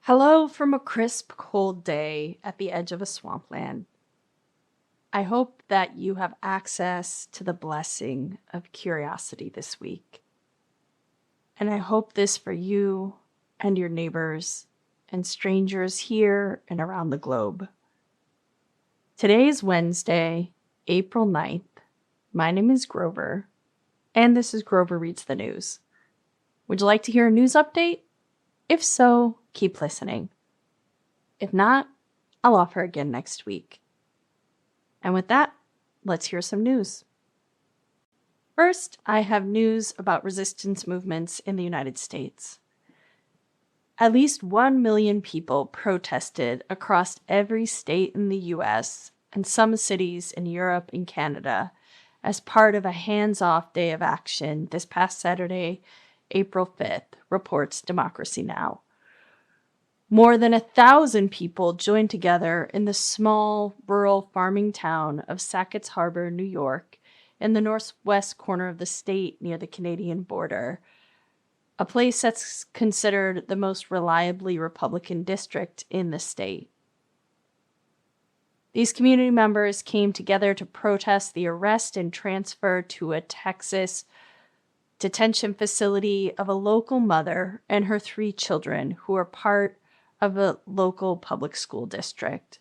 Hello from a crisp, cold day at the edge of a swampland. I hope that you have access to the blessing of curiosity this week. And I hope this for you and your neighbors and strangers here and around the globe. Today is Wednesday, April 9th. My name is Grover, and this is Grover Reads the News. Would you like to hear a news update? If so, keep listening. If not, I'll offer again next week. And with that, let's hear some news. First, I have news about resistance movements in the United States. At least 1 million people protested across every state in the US and some cities in Europe and Canada as part of a hands-off day of action this past Saturday, April 5th, reports Democracy Now! More than 1,000 people joined together in the small, rural farming town of Sackett's Harbor, New York, in the northwest corner of the state near the Canadian border, a place that's considered the most reliably Republican district in the state. These community members came together to protest the arrest and transfer to a Texas detention facility of a local mother and her 3 children who are part of a local public school district.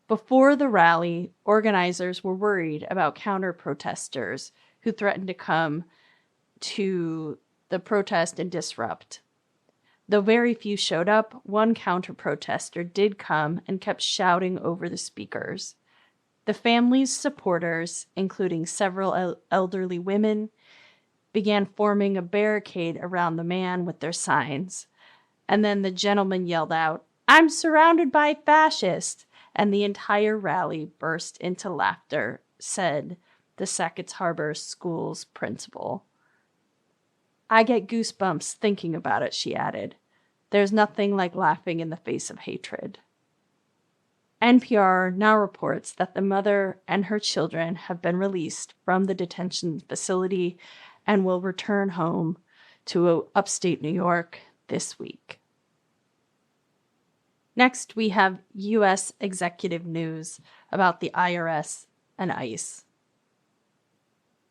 Before the rally, organizers were worried about counter-protesters who threatened to come to the protest and disrupt. Though very few showed up, one counter-protester did come and kept shouting over the speakers. The family's supporters, including several elderly women, began forming a barricade around the man with their signs. And then the gentleman yelled out, "I'm surrounded by fascists," and the entire rally burst into laughter, said the Sackett's Harbor School's principal. "I get goosebumps thinking about it," she added. "There's nothing like laughing in the face of hatred." NPR now reports that the mother and her children have been released from the detention facility and will return home to upstate New York this week. Next, we have U.S. executive news about the IRS and ICE.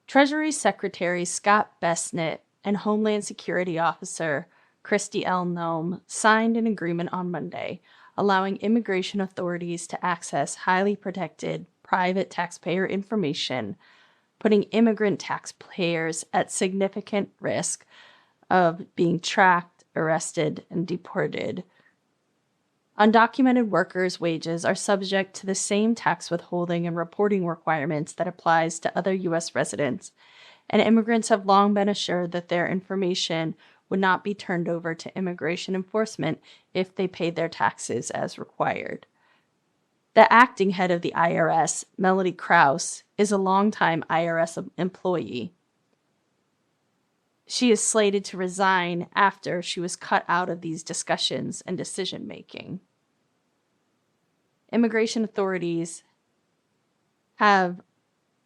Treasury Secretary Scott Bessent and Homeland Security Officer Kristi L. Noem signed an agreement on Monday, allowing immigration authorities to access highly protected private taxpayer information, putting immigrant taxpayers at significant risk of being tracked, arrested, and deported. Undocumented workers' wages are subject to the same tax withholding and reporting requirements that applies to other U.S. residents, and immigrants have long been assured that their information would not be turned over to immigration enforcement if they paid their taxes as required. The acting head of the IRS, Melody Krause, is a longtime IRS employee. She is slated to resign after she was cut out of these discussions and decision-making. Immigration authorities have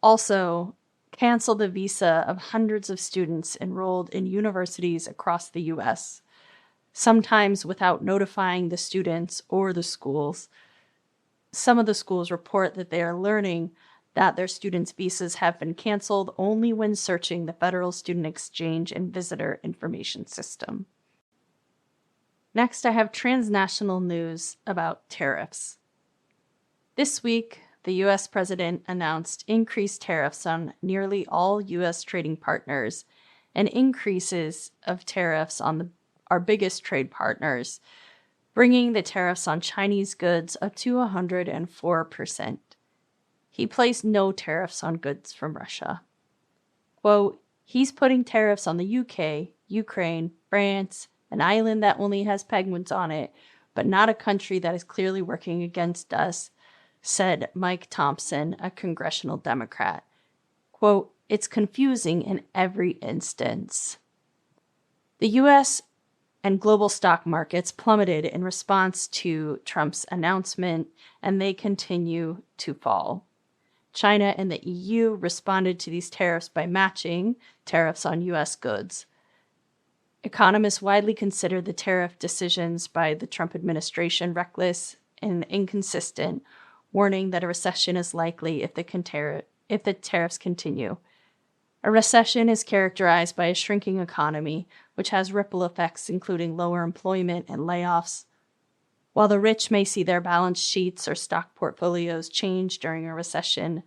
also canceled the visa of hundreds of students enrolled in universities across the U.S., sometimes without notifying the students or the schools. Some of the schools report that they are learning that their students' visas have been canceled only when searching the Federal Student Exchange and Visitor Information System. Next, I have transnational news about tariffs. This week, the U.S. president announced increased tariffs on nearly all U.S. trading partners and increases of tariffs on our biggest trade partners, bringing the tariffs on Chinese goods up to 104%. He placed no tariffs on goods from Russia. Quote, "He's putting tariffs on the UK, Ukraine, France, an island that only has penguins on it, but not a country that is clearly working against us," said Mike Thompson, a congressional Democrat. Quote, "It's confusing in every instance." The U.S. and global stock markets plummeted in response to Trump's announcement, and they continue to fall. China and the EU responded to these tariffs by matching tariffs on U.S. goods. Economists widely consider the tariff decisions by the Trump administration reckless and inconsistent, warning that a recession is likely if the tariffs continue. A recession is characterized by a shrinking economy, which has ripple effects including lower employment and layoffs. While the rich may see their balance sheets or stock portfolios change during a recession,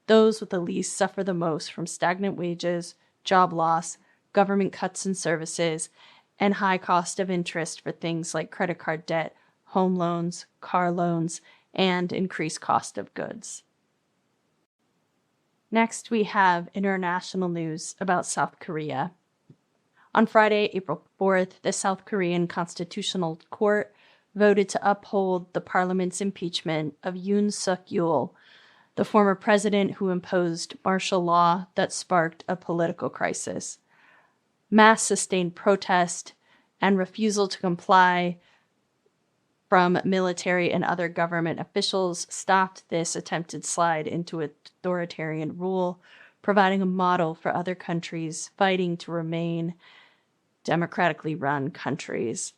those with the least suffer the most from stagnant wages, job loss, government cuts in services, and high cost of interest for things like credit card debt, home loans, car loans, and increased cost of goods. Next, we have international news about South Korea. On Friday, April 4th, the South Korean Constitutional Court voted to uphold the parliament's impeachment of Yoon Suk-yeol, the former president who imposed martial law that sparked a political crisis. Mass sustained protest and refusal to comply from military and other government officials stopped this attempted slide into authoritarian rule, providing a model for other countries fighting to remain democratically run countries.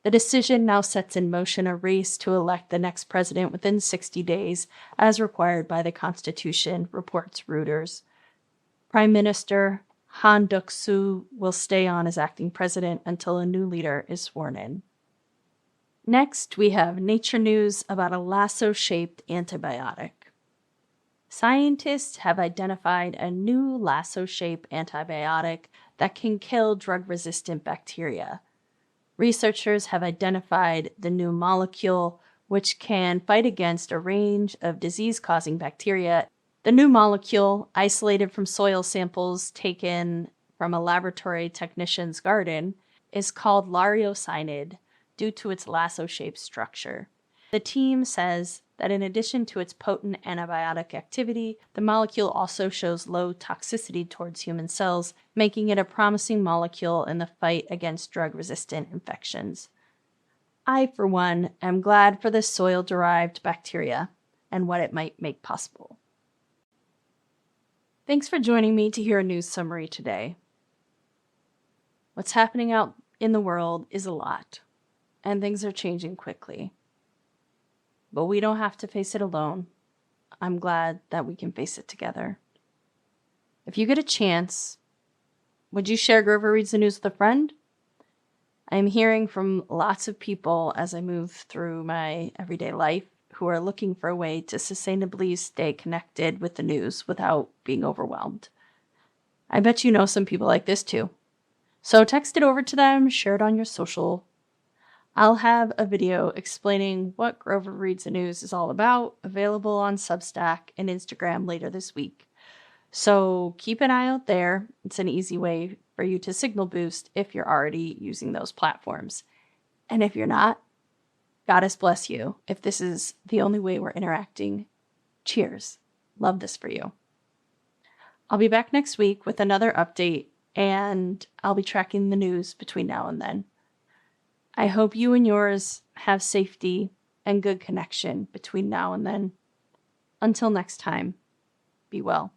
The decision now sets in motion a race to elect the next president within 60 days, as required by the Constitution, reports Reuters. Prime Minister Han Duck-soo will stay on as acting president until a new leader is sworn in. Next, we have Nature news about a lasso-shaped antibiotic. Scientists have identified a new lasso-shaped antibiotic that can kill drug-resistant bacteria. Researchers have identified the new molecule, which can fight against a range of disease-causing bacteria. The new molecule, isolated from soil samples taken from a laboratory technician's garden, is called lauriocinid due to its lasso-shaped structure. The team says that in addition to its potent antibiotic activity, the molecule also shows low toxicity towards human cells, making it a promising molecule in the fight against drug-resistant infections. I, for one, am glad for this soil-derived bacteria and what it might make possible. Thanks for joining me to hear a news summary today. What's happening out in the world is a lot, and things are changing quickly. But we don't have to face it alone. I'm glad that we can face it together. If you get a chance, would you share Grover Reads the News with a friend? I'm hearing from lots of people as I move through my everyday life who are looking for a way to sustainably stay connected with the news without being overwhelmed. I bet you know some people like this too. So text it over to them, share it on your social. I'll have a video explaining what Grover Reads the News is all about, available on Substack and Instagram later this week. So keep an eye out there. It's an easy way for you to signal boost if you're already using those platforms. And if you're not, Goddess bless you. If this is the only way we're interacting, cheers. Love this for you. I'll be back next week with another update, and I'll be tracking the news between now and then. I hope you and yours have safety and good connection between now and then. Until next time, be well.